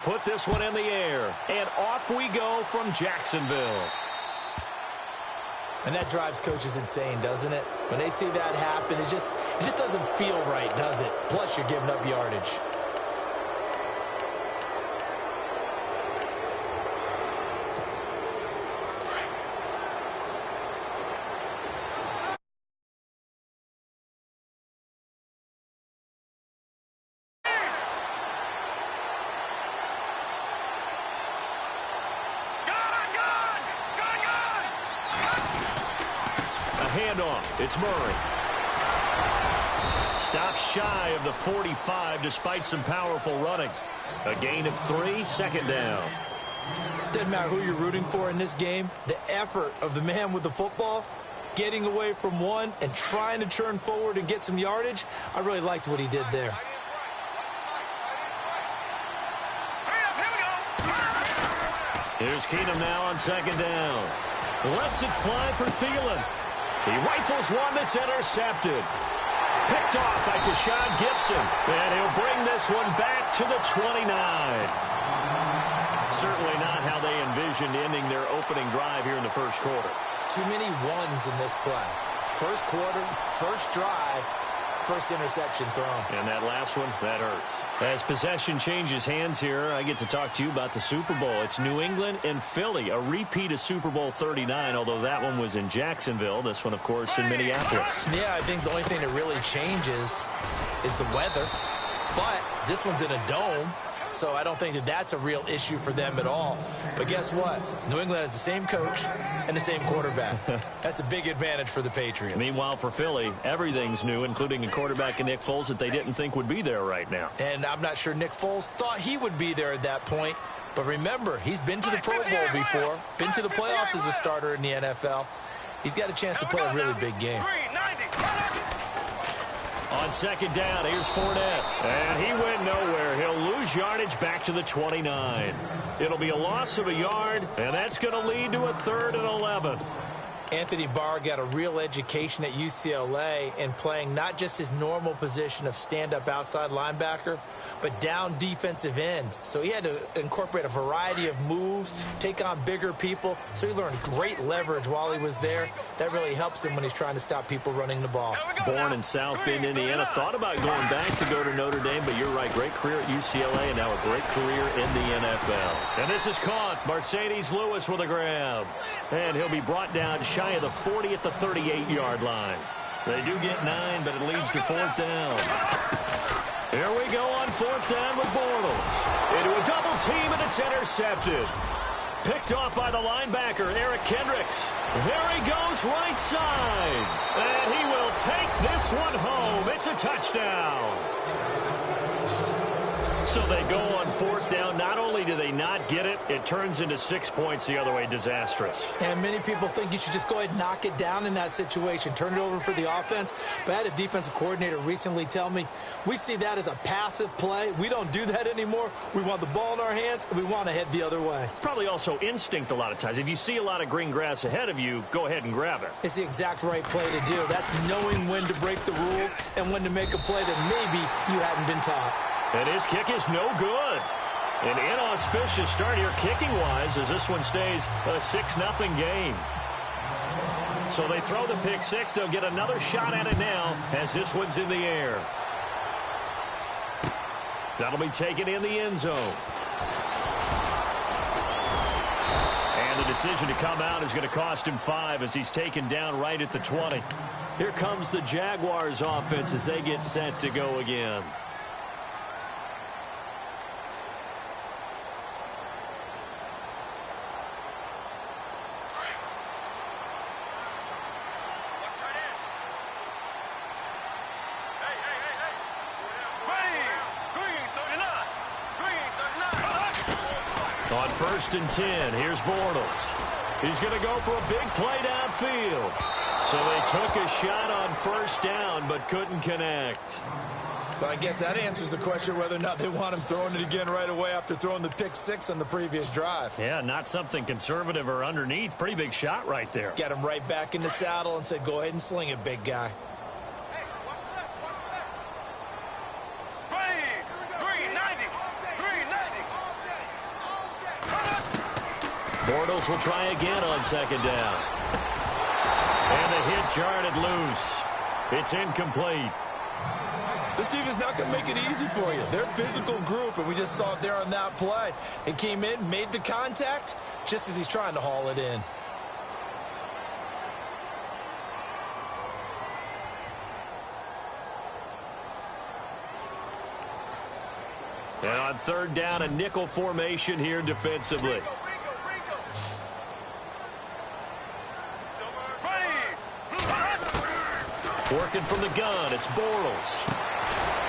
put this one in the air. And off we go from Jacksonville. And that drives coaches insane, doesn't it? When they see that happen, it just doesn't feel right, does it? Plus, you're giving up yardage. Handoff. It's Murray. Stops shy of the 45 despite some powerful running. A gain of 3, second down. Doesn't matter who you're rooting for in this game. The effort of the man with the football, getting away from one and trying to turn forward and get some yardage, I really liked what he did there. Here's Keenum now on second down. Lets it fly for Thielen. He rifles one that's intercepted. Picked off by Deshaun Gibson. And he'll bring this one back to the 29. Certainly not how they envisioned ending their opening drive here in the first quarter. Too many ones in this play. First quarter, first drive, first interception thrown. And that last one, that hurts. As possession changes hands here, I get to talk to you about the Super Bowl. It's New England and Philly, a repeat of Super Bowl 39, although that one was in Jacksonville. This one, of course, in Minneapolis. Yeah, I think the only thing that really changes is the weather. But this one's in a dome, so I don't think that that's a real issue for them at all. But guess what? New England has the same coach and the same quarterback. That's a big advantage for the Patriots. Meanwhile, for Philly, everything's new, including a quarterback in Nick Foles that they didn't think would be there right now. And I'm not sure Nick Foles thought he would be there at that point. But remember, he's been to the Pro Bowl before, been to the playoffs as a starter in the NFL. He's got a chance to play a really big game. On second down, here's Fournette. And he went nowhere. He'll lose yardage back to the 29. It'll be a loss of a yard, and that's going to lead to a 3rd and 11. Anthony Barr got a real education at UCLA in playing not just his normal position of stand-up outside linebacker, but down defensive end. So he had to incorporate a variety of moves, take on bigger people. So he learned great leverage while he was there. That really helps him when he's trying to stop people running the ball. Born in South Bend, Indiana. Thought about going back to go to Notre Dame, but you're right. Great career at UCLA and now a great career in the NFL. And this is caught. Mercedes Lewis with a grab. And he'll be brought down shy of the 40 at the 38-yard line. They do get 9, but it leads to 4th down. Here we go on 4th down with Bortles. Into a double team, and it's intercepted. Picked off by the linebacker, Eric Kendricks. There he goes right side. And he will take this one home. It's a touchdown. So they go on 4th down. Not only do they not get it, it turns into 6 points the other way. Disastrous. And many people think you should just go ahead and knock it down in that situation. Turn it over for the offense. But I had a defensive coordinator recently tell me, we see that as a passive play. We don't do that anymore. We want the ball in our hands, and we want to head the other way. Probably also instinct a lot of times. If you see a lot of green grass ahead of you, go ahead and grab it. It's the exact right play to do. That's knowing when to break the rules and when to make a play that maybe you hadn't been taught. And his kick is no good. An inauspicious start here kicking-wise as this one stays a 6-0 game. So they throw the pick six. They'll get another shot at it now as this one's in the air. That'll be taken in the end zone. And the decision to come out is going to cost him 5 as he's taken down right at the 20. Here comes the Jaguars offense as they get set to go again. On 1st and 10, here's Bortles. He's going to go for a big play downfield. So they took a shot on 1st down, but couldn't connect. So I guess that answers the question whether or not they want him throwing it again right away after throwing the pick six on the previous drive. Yeah, not something conservative or underneath. Pretty big shot right there. Got him right back in the saddle and said, go ahead and sling it, big guy. Bortles will try again on second down. And the hit jarred it loose. It's incomplete. This defense not going to make it easy for you. They're a physical group, and we just saw it there on that play. It came in, made the contact, just as he's trying to haul it in. And on third down, a nickel formation here defensively. Working from the gun, it's Bortles.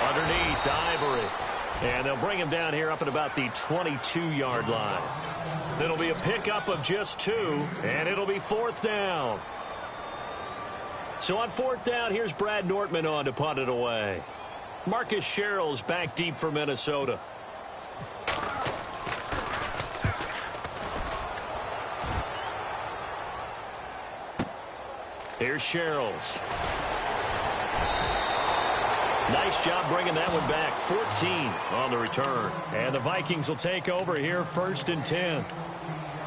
Underneath, Ivory. And they'll bring him down here up at about the 22-yard line. It'll be a pickup of just 2, and it'll be fourth down. So on fourth down, here's Brad Nortman on to punt it away. Marcus Sherrill's back deep for Minnesota. Here's Sherrill's. Nice job bringing that one back. 14 on the return. And the Vikings will take over here, 1st and 10.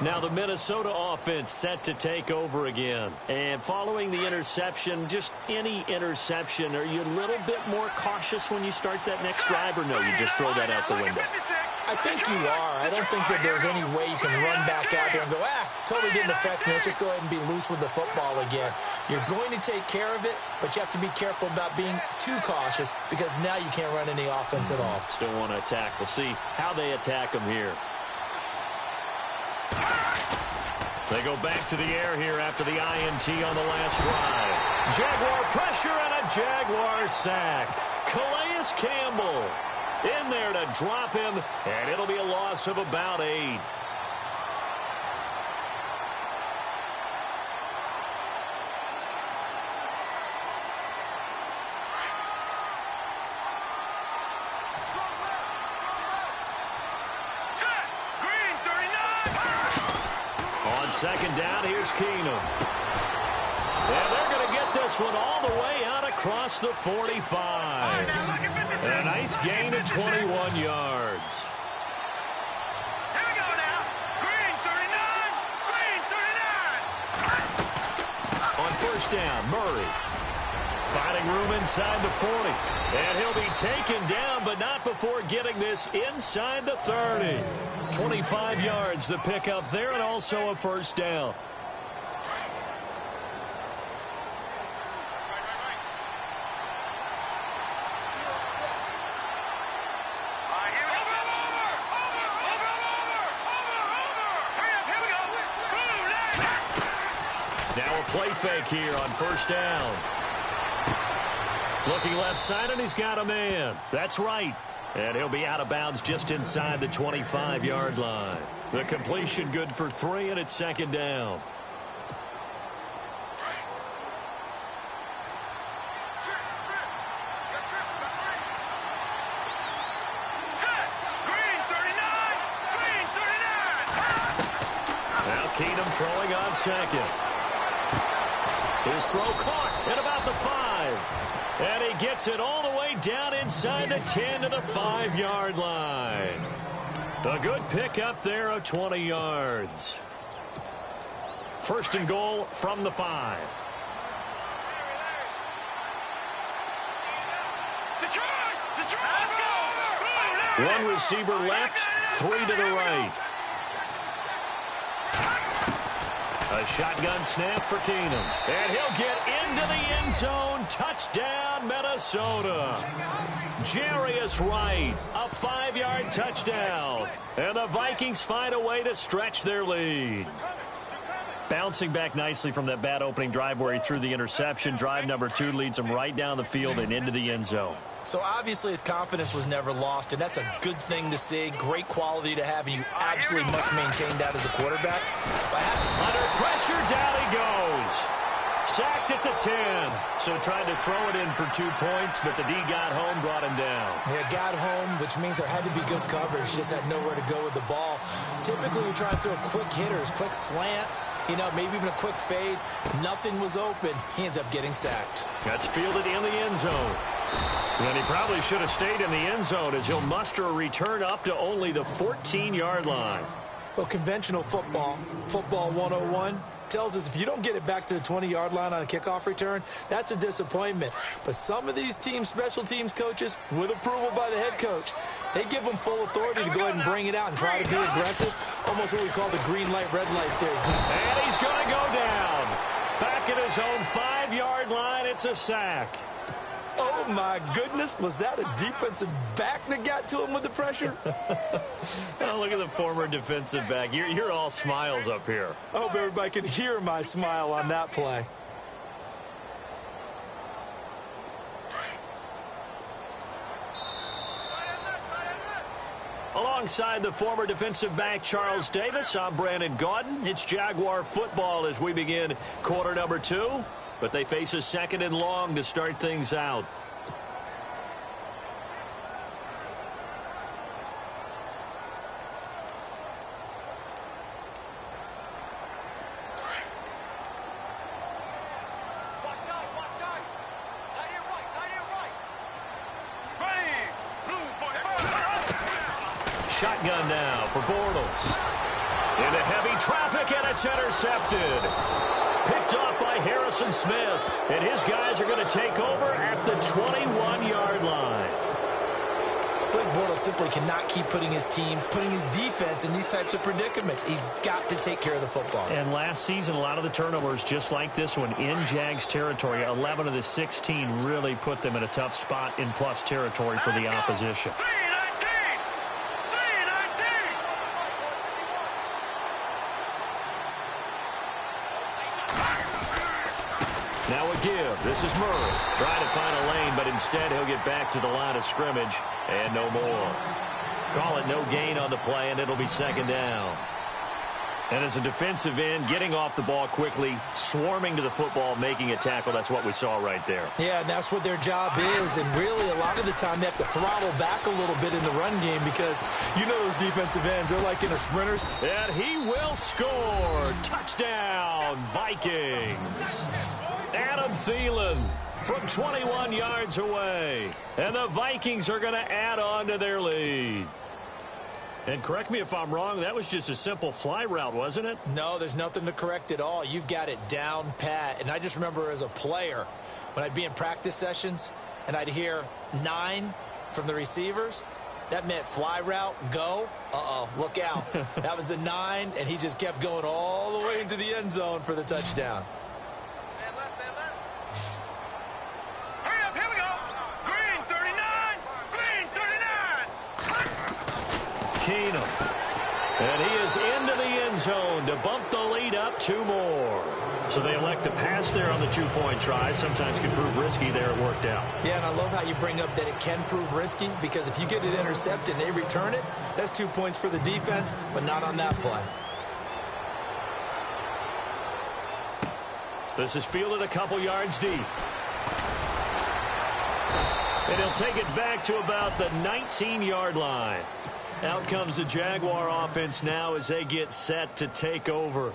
Now the Minnesota offense set to take over again. And following the interception, just any interception, are you a little bit more cautious when you start that next drive, or no, you just throw that out the window? I think you are. I don't think that there's any way you can run back out there and go, totally didn't affect me. Let's just go ahead and be loose with the football again. You're going to take care of it, but you have to be careful about being too cautious because now you can't run any offense at all. Still want to attack. We'll see how they attack them here. They go back to the air here after the INT on the last drive. Jaguar pressure and a Jaguar sack. Calais Campbell in there to drop him, and it'll be a loss of about 8. Second down, here's Keenum. And they're going to get this one all the way out across the 45. And a nice gain of 21 yards. Here we go now. Green 39. On first down, Murray. Finding room inside the 40. And he'll be taken down, but not before getting this inside the 30. 25 yards the pickup there, and also a first down. Now a play fake here on first down. Looking left side, and he's got a man. That's right. And he'll be out of bounds just inside the 25-yard line. The completion good for 3, and it's second down. Now Keenum throwing on second. His throw caught at about the 5. And he gets it all the way down inside the 10 to the 5-yard line. A good pickup there of 20 yards. First and goal from the 5. One receiver left, 3 to the right. A shotgun snap for Keenum. And he'll get into the end zone. Touchdown, Minnesota. Jarius Wright, a 5-yard touchdown. And the Vikings find a way to stretch their lead. Bouncing back nicely from that bad opening drive where he threw the interception. Drive number 2 leads him right down the field and into the end zone. So obviously his confidence was never lost, and that's a good thing to see. Great quality to have, and you absolutely must maintain that as a quarterback. Under pressure, down he goes. Sacked at the 10. So tried to throw it in for 2 points, but the D got home, brought him down. Yeah, got home, which means there had to be good coverage. Just had nowhere to go with the ball. Typically, you're trying to throw quick hitters, quick slants, maybe even a quick fade. Nothing was open. He ends up getting sacked. That's fielded in the end zone. And he probably should have stayed in the end zone as he'll muster a return up to only the 14-yard line. Well, conventional football, football 101, tells us if you don't get it back to the 20-yard line on a kickoff return, that's a disappointment. But some of these teams, special teams coaches, with approval by the head coach, they give them full authority to go ahead and bring it out and try to be aggressive, almost what we call the green light, red light theory. And he's going to go down. Back at his own 5-yard line, it's a sack. Oh, my goodness. Was that a defensive back that got to him with the pressure? Oh, look at the former defensive back. You're all smiles up here. I hope everybody can hear my smile on that play. Alongside the former defensive back Charles Davis, I'm Brandon Gaudin. It's Jaguar football as we begin quarter number 2. But they face a 2nd and long to start things out. Shotgun now for Bortles. Into heavy traffic, and it's intercepted. Picked off by Harrison Smith. And his guys are going to take over at the 21-yard line. Blake Bortles simply cannot keep putting his team, putting his defense in these types of predicaments. He's got to take care of the football. And last season, a lot of the turnovers, just like this one, in Jags territory, 11 of the 16 really put them in a tough spot in plus territory for the opposition. Now a give. This is Murray. Trying to find a lane, but instead he'll get back to the line of scrimmage and no more. Call it no gain on the play, and it'll be 2nd down. And as a defensive end, getting off the ball quickly, swarming to the football, making a tackle, that's what we saw right there. Yeah, and that's what their job is. And really, a lot of the time, they have to throttle back a little bit in the run game because you know those defensive ends, they're like in a sprinters. And he will score. Touchdown, Vikings. Adam Thielen from 21 yards away. And the Vikings are going to add on to their lead. And correct me if I'm wrong, that was just a simple fly route, wasn't it? No, there's nothing to correct at all. You've got it down pat. And I just remember as a player, when I'd be in practice sessions and I'd hear 9 from the receivers, that meant fly route, go. Uh-oh, look out. That was the 9, and he just kept going all the way into the end zone for the touchdown. Keenum. And he is into the end zone to bump the lead up 2 more. So they elect to pass there on the 2-point try. Sometimes can prove risky. There it worked out. Yeah, and I love how you bring up that it can prove risky because if you get it intercepted and they return it, that's 2 points for the defense, but not on that play. This is fielded a couple yards deep. And he'll take it back to about the 19-yard line. Out comes the Jaguar offense now as they get set to take over.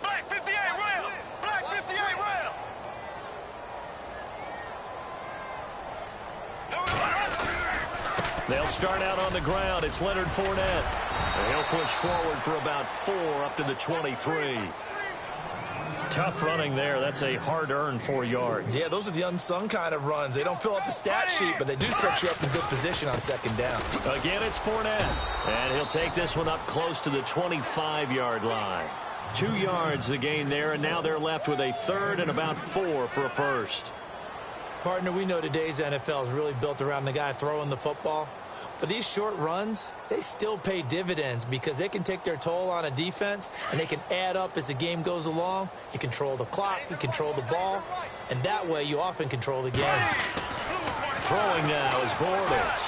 Black 58 rail! Black 58 rail! They'll start out on the ground. It's Leonard Fournette. And he'll push forward for about 4 up to the 23. Tough running there. That's a hard-earned 4 yards. Yeah, those are the unsung kind of runs. They don't fill up the stat sheet, but they do set you up in good position on 2nd down. Again, it's Fournette. And he'll take this one up close to the 25-yard line. 2 yards the gain there, and now they're left with a 3rd and about 4 for a first. Partner, we know today's NFL is really built around the guy throwing the football. But these short runs, they still pay dividends because they can take their toll on a defense and they can add up as the game goes along. You control the clock, you control the ball, and that way you often control the game. Throwing now is Bortles.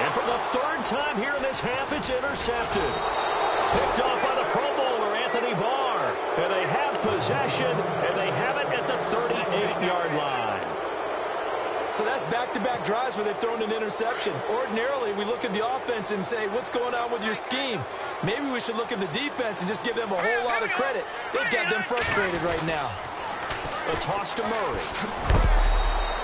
And for the 3rd time here in this half, it's intercepted. Picked off by the Pro Bowler, Anthony Barr. And they have possession, and they have it at the 38-yard line. So that's back-to-back drives where they've thrown an interception. Ordinarily, we look at the offense and say, what's going on with your scheme? Maybe we should look at the defense and just give them a whole lot of credit. They've got them frustrated right now. A toss to Murray.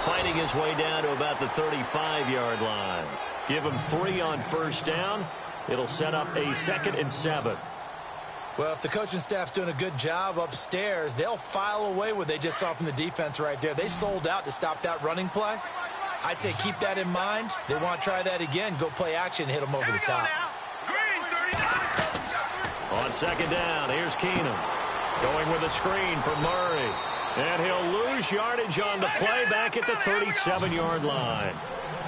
fighting his way down to about the 35-yard line. Give him 3 on first down. It'll set up a 2nd and 7. Well, if the coaching staff's doing a good job upstairs, they'll file away what they just saw from the defense right there. They sold out to stop that running play. I'd say keep that in mind. They want to try that again. Go play action, hit them over the top. On 2nd down, here's Keenum. Going with a screen for Murray. And he'll lose yardage on the play back at the 37-yard line.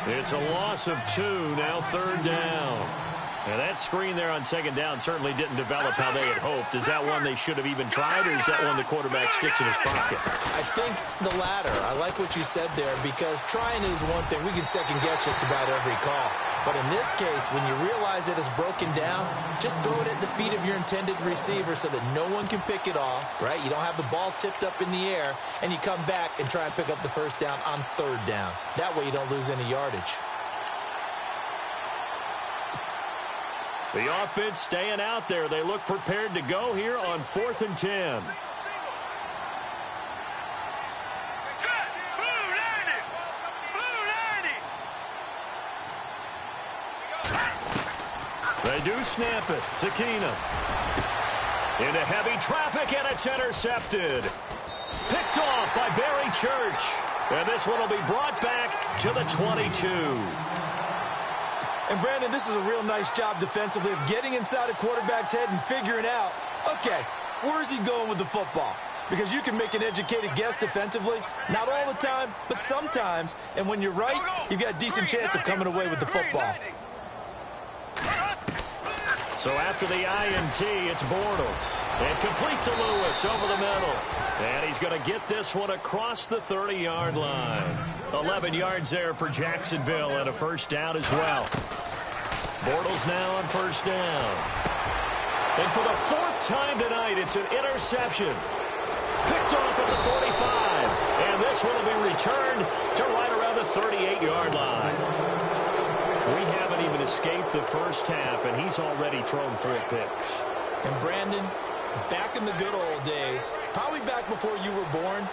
It's a loss of 2, now 3rd down. Now that screen there on 2nd down certainly didn't develop how they had hoped. Is that one they should have even tried, or is that one the quarterback sticks in his pocket? I think the latter. I like what you said there, because trying is one thing. We can second-guess just about every call. But in this case, when you realize it is broken down, just throw it at the feet of your intended receiver so that no one can pick it off, right? You don't have the ball tipped up in the air, and you come back and try and pick up the first down on 3rd down. That way you don't lose any yardage. The offense staying out there. They look prepared to go here on 4th and 10. They do snap it to Keenum. Into heavy traffic, and it's intercepted. Picked off by Barry Church. And this one will be brought back to the 22. And, Brandon, this is a real nice job defensively of getting inside a quarterback's head and figuring out, okay, where is he going with the football? Because you can make an educated guess defensively. Not all the time, but sometimes. And when you're right, you've got a decent chance of coming away with the football. So after the INT, it's Bortles. And complete to Lewis over the middle. And he's going to get this one across the 30-yard line. 11 yards there for Jacksonville and a first down as well. Bortles now on first down. And for the 4th time tonight, it's an interception. Picked off at the 45. And this one will be returned to right around the 38-yard line. We haven't even escaped the first half, and he's already thrown 4 picks. And, Brandon, back in the good old days, probably back before you were born,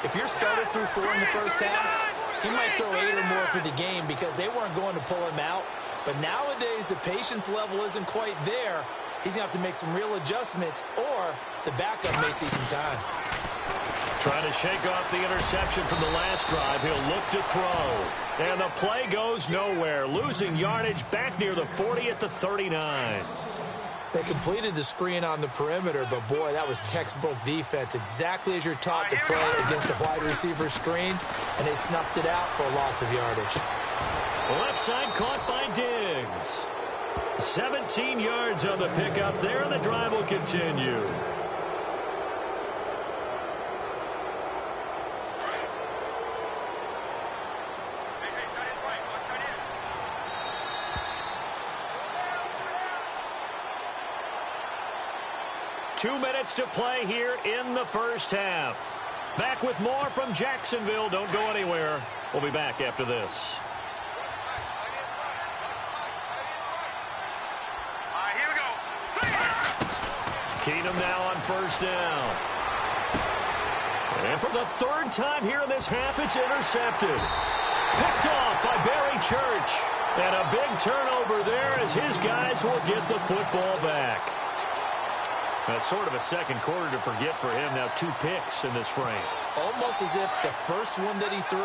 if you're started through 4 in the first half, he might throw 8 or more for the game because they weren't going to pull him out. But nowadays, the patience level isn't quite there. He's going to have to make some real adjustments, or the backup may see some time. Trying to shake off the interception from the last drive. He'll look to throw. And the play goes nowhere. Losing yardage back near the 40 at the 39. They completed the screen on the perimeter, but, boy, that was textbook defense. Exactly as you're taught to play against a wide receiver screen, and they snuffed it out for a loss of yardage. Left side caught by Diggs. 17 yards on the pickup there, and the drive will continue. Two minutes to play here in the first half. Back with more from Jacksonville. Don't go anywhere. We'll be back after this. Here we go. Keenum now on first down. And for the 3rd time here in this half, it's intercepted. Picked off by Barry Church. And a big turnover there as his guys will get the football back. That's sort of a second quarter to forget for him. Now 2 picks in this frame. Almost as if the first one that he threw,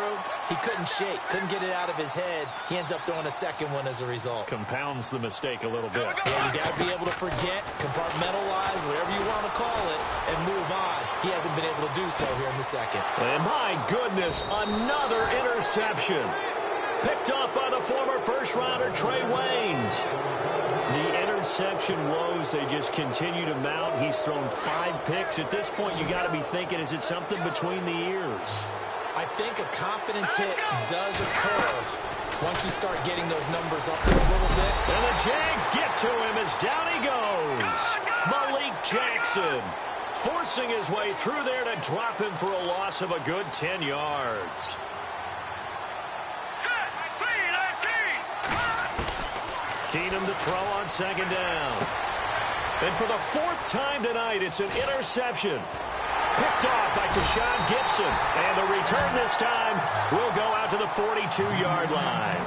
he couldn't shake, couldn't get it out of his head. He ends up throwing a second one as a result. Compounds the mistake a little bit. Yeah, you got to be able to forget, compartmentalize, whatever you want to call it, and move on. He hasn't been able to do so here in the second. And my goodness, another interception. Picked off by the former first-rounder Trey Waynes. The interception woes, they just continue to mount. He's thrown 5 picks. At this point, you got to be thinking, is it something between the ears? I think a confidence hit does occur once you start getting those numbers up there a little bit. And the Jags get to him as down he goes. Malik Jackson forcing his way through there to drop him for a loss of a good 10 yards. Keenum to throw on second down. And for the 4th time tonight, it's an interception. Picked off by Tashawn Gibson. And the return this time will go out to the 42-yard line.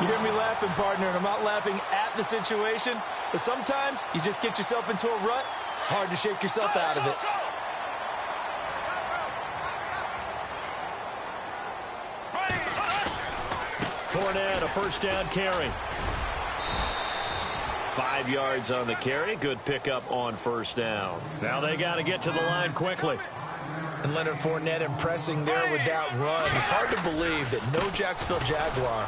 You hear me laughing, partner, and I'm not laughing at the situation, but sometimes you just get yourself into a rut. It's hard to shake yourself out of it. Fournette, a first down carry. 5 yards on the carry. Good pickup on first down. Now they got to get to the line quickly. And Leonard Fournette impressing there with that run. It's hard to believe that no Jacksonville Jaguar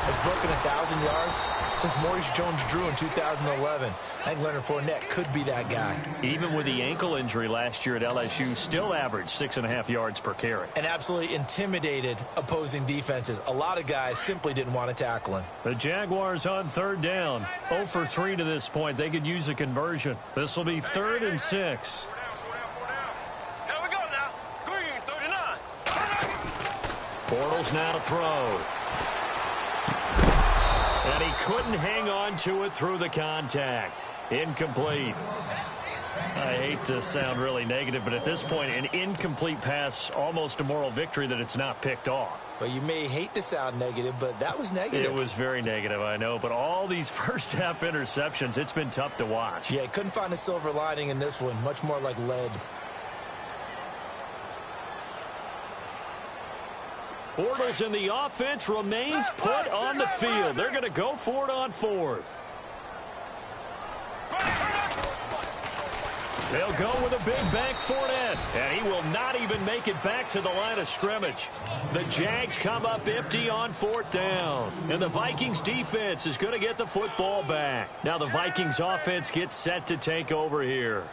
has broken 1,000 yards since Maurice Jones-Drew in 2011. I think Leonard Fournette could be that guy. Even with the ankle injury last year at LSU, still averaged 6.5 yards per carry. And absolutely intimidated opposing defenses. A lot of guys simply didn't want to tackle him. The Jaguars on third down. 0 for 3 to this point. They could use a conversion. This will be 3rd and 6. Here we go now. Green, 39. Bortles now to throw. And he couldn't hang on to it through the contact. Incomplete. I hate to sound really negative, but at this point, an incomplete pass, almost a moral victory that it's not picked off. Well, you may hate to sound negative, but that was negative. It was very negative, I know. But all these first-half interceptions, it's been tough to watch. Yeah, couldn't find a silver lining in this one. Much more like lead. Bortles in the offense remains put on the field. They're going to go for it on 4th. They'll go with a big bank Fournette, and he will not even make it back to the line of scrimmage. The Jags come up empty on 4th down, and the Vikings defense is going to get the football back. Now the Vikings offense gets set to take over here.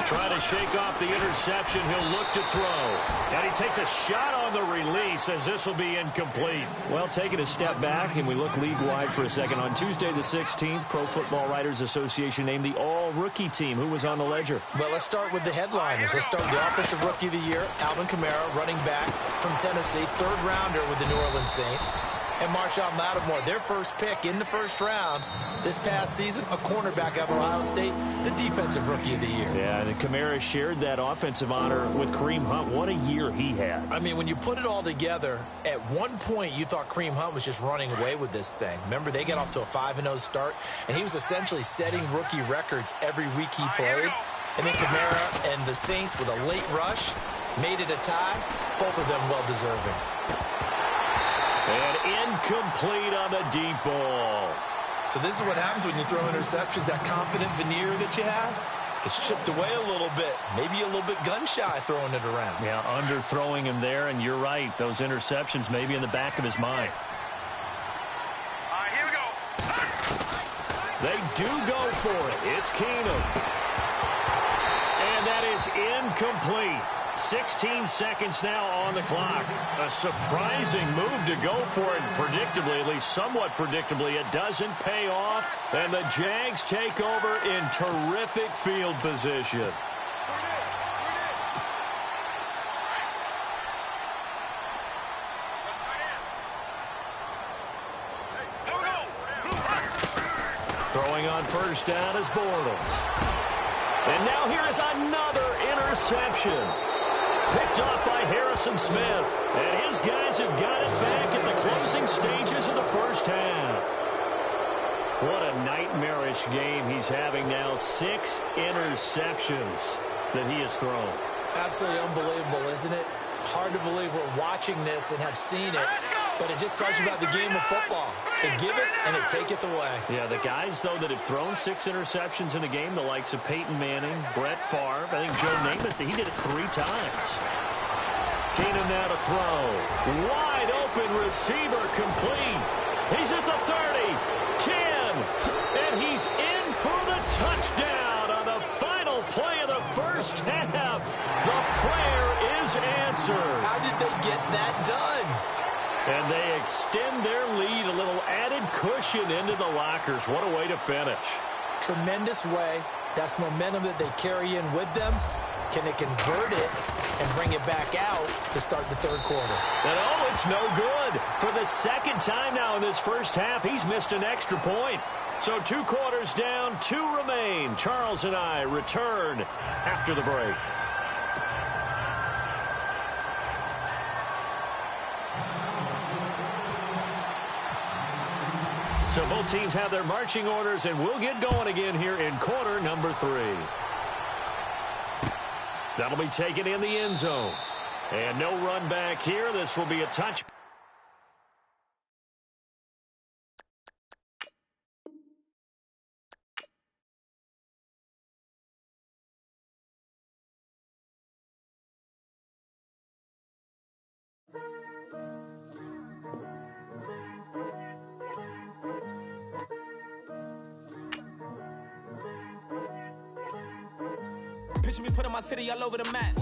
Trying to shake off the interception. He'll look to throw. And he takes a shot on the release as this will be incomplete. Well, taking a step back, and we look league-wide for a second. On Tuesday the 16th, Pro Football Writers Association named the all-rookie team. Who was on the ledger? Well, let's start with the headliners. Let's start with the Offensive Rookie of the Year, Alvin Kamara, running back from Tennessee, 3rd rounder with the New Orleans Saints. And Marshawn Lattimore, their first pick in the 1st round this past season, a cornerback out of Ohio State, the Defensive Rookie of the Year. Yeah, and Kamara shared that offensive honor with Kareem Hunt. What a year he had. I mean, when you put it all together, at one point you thought Kareem Hunt was just running away with this thing. Remember, they got off to a 5-0 start, and he was essentially setting rookie records every week he played. And then Kamara and the Saints with a late rush made it a tie. Both of them well-deserving. And incomplete on the deep ball. So this is what happens when you throw interceptions. That confident veneer that you have gets chipped away a little bit. Maybe a little bit gun-shy throwing it around. Yeah, underthrowing him there, and you're right. Those interceptions may be in the back of his mind. All right, here we go. They do go for it. It's Keenum. And that is incomplete. 16 seconds now on the clock. A surprising move to go for it. Predictably, at least somewhat predictably, it doesn't pay off. And the Jags take over in terrific field position. Throwing on first down is Bortles. And now here is another interception. Picked off by Harrison Smith. And his guys have got it back at the closing stages of the first half. What a nightmarish game he's having now. 6 interceptions that he has thrown. Absolutely unbelievable, isn't it? Hard to believe we're watching this and have seen it. But it just tells you about the game of football. It giveth and it taketh away. Yeah, the guys, though, that have thrown 6 interceptions in a game, the likes of Peyton Manning, Brett Favre, I think Joe Namath, he did it 3 times. Keenum now to throw. Wide open receiver complete. He's at the 30, 10, and he's in for the touchdown on the final play of the first half. The prayer is answered. How did they get that done? And they extend their lead, a little added cushion into the lockers. What a way to finish. Tremendous way. That's momentum that they carry in with them. Can it convert it and bring it back out to start the third quarter? And oh, it's no good. For the second time now in this first half, he's missed an extra point. So 2 quarters down, 2 remain. Charles and I return after the break. So both teams have their marching orders, and we'll get going again here in quarter number 3. That'll be taken in the end zone. And no run back here. This will be a touch. Picture me putting my city all over the map.